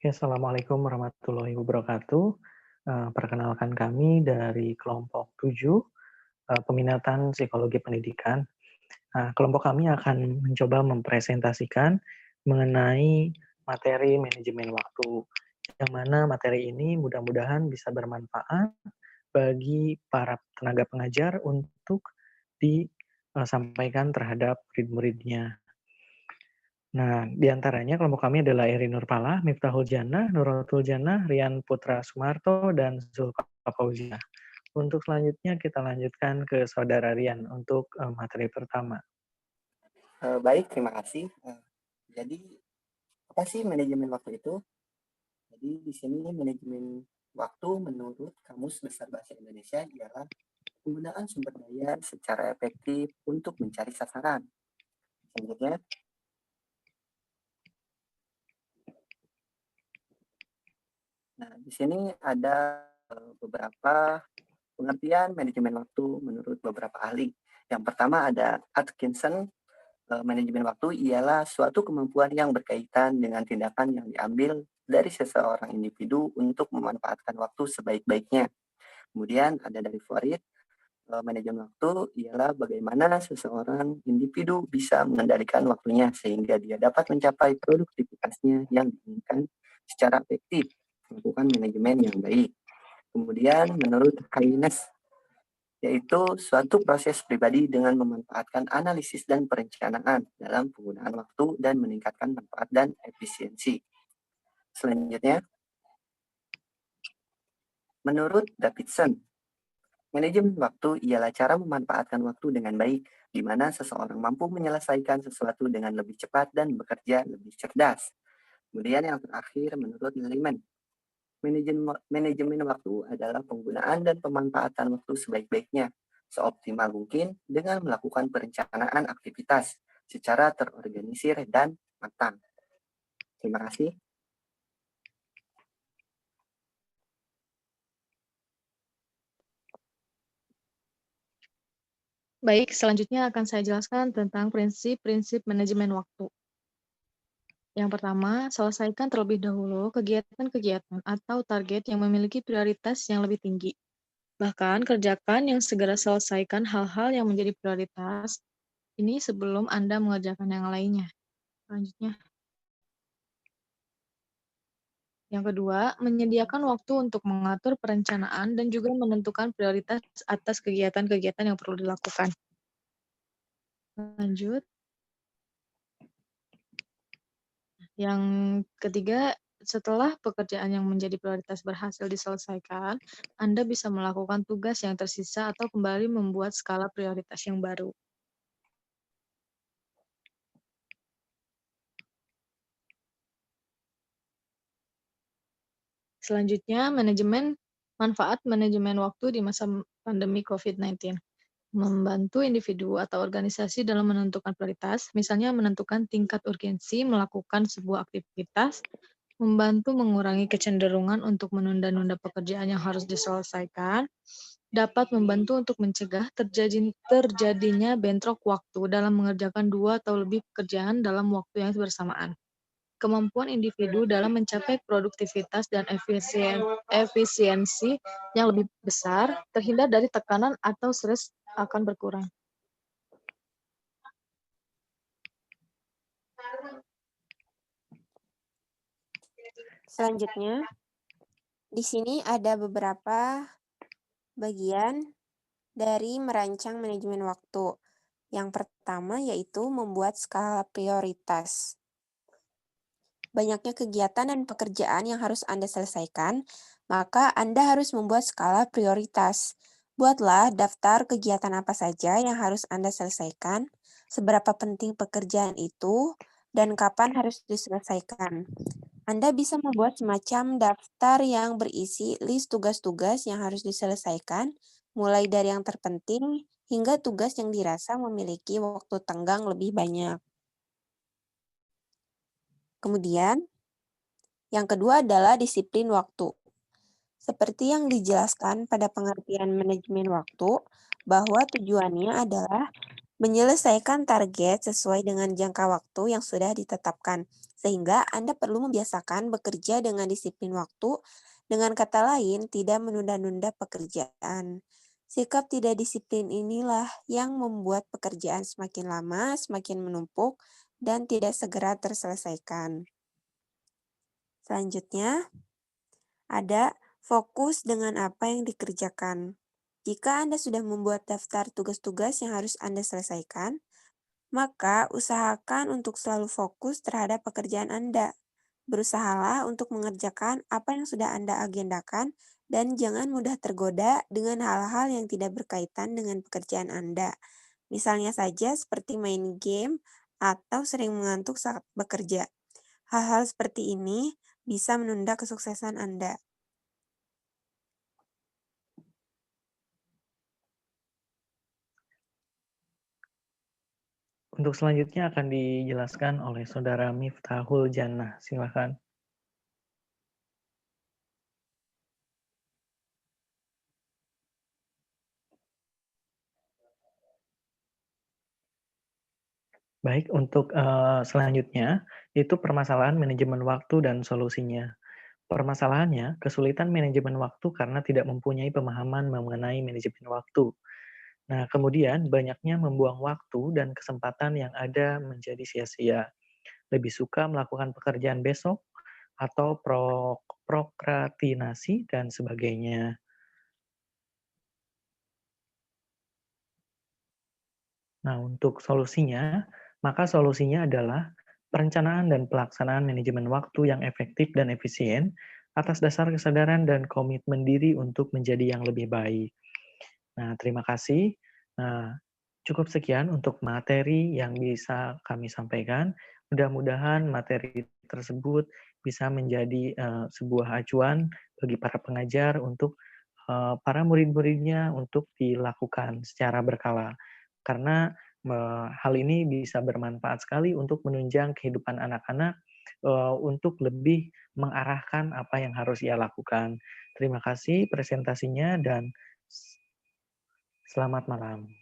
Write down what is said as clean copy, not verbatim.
Ya, assalamualaikum warahmatullahi wabarakatuh. Perkenalkan kami dari kelompok 7, peminatan psikologi pendidikan. Kelompok kami akan mencoba mempresentasikan mengenai materi manajemen waktu, yang mana materi ini mudah-mudahan bisa bermanfaat bagi para tenaga pengajar untuk disampaikan terhadap murid-muridnya. Nah, di antaranya kelompok kami adalah Eri Nurpala, Miftahul Jannah, Nuratul Jannah, Rian Putra Sumarto, dan Zulfa Fauzia. Untuk selanjutnya kita lanjutkan ke Saudara Rian untuk materi pertama. Baik, terima kasih. Jadi, apa sih manajemen waktu itu? Jadi, di sini manajemen waktu menurut Kamus Besar Bahasa Indonesia ialah penggunaan sumber daya secara efektif untuk mencari sasaran. Selanjutnya, nah di sini ada beberapa pengertian manajemen waktu menurut beberapa ahli. Yang pertama ada Atkinson. Manajemen waktu ialah suatu kemampuan yang berkaitan dengan tindakan yang diambil dari seseorang individu untuk memanfaatkan waktu sebaik-baiknya. Kemudian ada dari Farid, manajemen waktu ialah bagaimana seseorang individu bisa mengendalikan waktunya sehingga dia dapat mencapai produktivitasnya yang diinginkan secara efektif, melakukan manajemen yang baik. Kemudian menurut Keynes, yaitu suatu proses pribadi dengan memanfaatkan analisis dan perencanaan dalam penggunaan waktu dan meningkatkan manfaat dan efisiensi. Selanjutnya, menurut Davidson, manajemen waktu ialah cara memanfaatkan waktu dengan baik, di mana seseorang mampu menyelesaikan sesuatu dengan lebih cepat dan bekerja lebih cerdas. Kemudian yang terakhir, menurut Lehman, manajemen waktu adalah penggunaan dan pemanfaatan waktu sebaik-baiknya, seoptimal mungkin dengan melakukan perencanaan aktivitas secara terorganisir dan matang. Terima kasih. Baik, selanjutnya akan saya jelaskan tentang prinsip-prinsip manajemen waktu. Yang pertama, selesaikan terlebih dahulu kegiatan-kegiatan atau target yang memiliki prioritas yang lebih tinggi. Bahkan, kerjakan yang segera selesaikan hal-hal yang menjadi prioritas ini sebelum Anda mengerjakan yang lainnya. Selanjutnya, yang kedua, menyediakan waktu untuk mengatur perencanaan dan juga menentukan prioritas atas kegiatan-kegiatan yang perlu dilakukan. Lanjut. Yang ketiga, setelah pekerjaan yang menjadi prioritas berhasil diselesaikan, Anda bisa melakukan tugas yang tersisa atau kembali membuat skala prioritas yang baru. Selanjutnya, manfaat manajemen waktu di masa pandemi COVID-19. Membantu individu atau organisasi dalam menentukan prioritas, misalnya menentukan tingkat urgensi melakukan sebuah aktivitas, membantu mengurangi kecenderungan untuk menunda-nunda pekerjaan yang harus diselesaikan, dapat membantu untuk mencegah terjadinya bentrok waktu dalam mengerjakan 2 atau lebih pekerjaan dalam waktu yang bersamaan. Kemampuan individu dalam mencapai produktivitas dan efisiensi yang lebih besar, terhindar dari tekanan atau stres akan berkurang. Selanjutnya, di sini ada beberapa bagian dari merancang manajemen waktu. Yang pertama yaitu membuat skala prioritas. Banyaknya kegiatan dan pekerjaan yang harus Anda selesaikan, maka Anda harus membuat skala prioritas. Buatlah daftar kegiatan apa saja yang harus Anda selesaikan, seberapa penting pekerjaan itu, dan kapan harus diselesaikan. Anda bisa membuat semacam daftar yang berisi list tugas-tugas yang harus diselesaikan, mulai dari yang terpenting hingga tugas yang dirasa memiliki waktu tenggang lebih banyak. Kemudian, yang kedua adalah disiplin waktu. Seperti yang dijelaskan pada pengertian manajemen waktu, bahwa tujuannya adalah menyelesaikan target sesuai dengan jangka waktu yang sudah ditetapkan, sehingga Anda perlu membiasakan bekerja dengan disiplin waktu, dengan kata lain, tidak menunda-nunda pekerjaan. Sikap tidak disiplin inilah yang membuat pekerjaan semakin lama, semakin menumpuk, dan tidak segera terselesaikan. Selanjutnya, ada fokus dengan apa yang dikerjakan. Jika Anda sudah membuat daftar tugas-tugas yang harus Anda selesaikan, maka usahakan untuk selalu fokus terhadap pekerjaan Anda. Berusahalah untuk mengerjakan apa yang sudah Anda agendakan dan jangan mudah tergoda dengan hal-hal yang tidak berkaitan dengan pekerjaan Anda. Misalnya saja seperti main game atau sering mengantuk saat bekerja. Hal-hal seperti ini bisa menunda kesuksesan Anda. Untuk selanjutnya akan dijelaskan oleh Saudara Miftahul Jannah. Silakan. Baik, untuk selanjutnya itu permasalahan manajemen waktu dan solusinya. Permasalahannya, kesulitan manajemen waktu karena tidak mempunyai pemahaman mengenai manajemen waktu. Nah, kemudian banyaknya membuang waktu dan kesempatan yang ada menjadi sia-sia. Lebih suka melakukan pekerjaan besok atau prokrastinasi dan sebagainya. Nah, untuk solusinya, maka solusinya adalah perencanaan dan pelaksanaan manajemen waktu yang efektif dan efisien atas dasar kesadaran dan komitmen diri untuk menjadi yang lebih baik. Nah, terima kasih. Nah, cukup sekian untuk materi yang bisa kami sampaikan. Mudah-mudahan materi tersebut bisa menjadi sebuah acuan bagi para pengajar untuk para murid-muridnya untuk dilakukan secara berkala. Karena hal ini bisa bermanfaat sekali untuk menunjang kehidupan anak-anak untuk lebih mengarahkan apa yang harus ia lakukan. Terima kasih presentasinya dan selamat malam.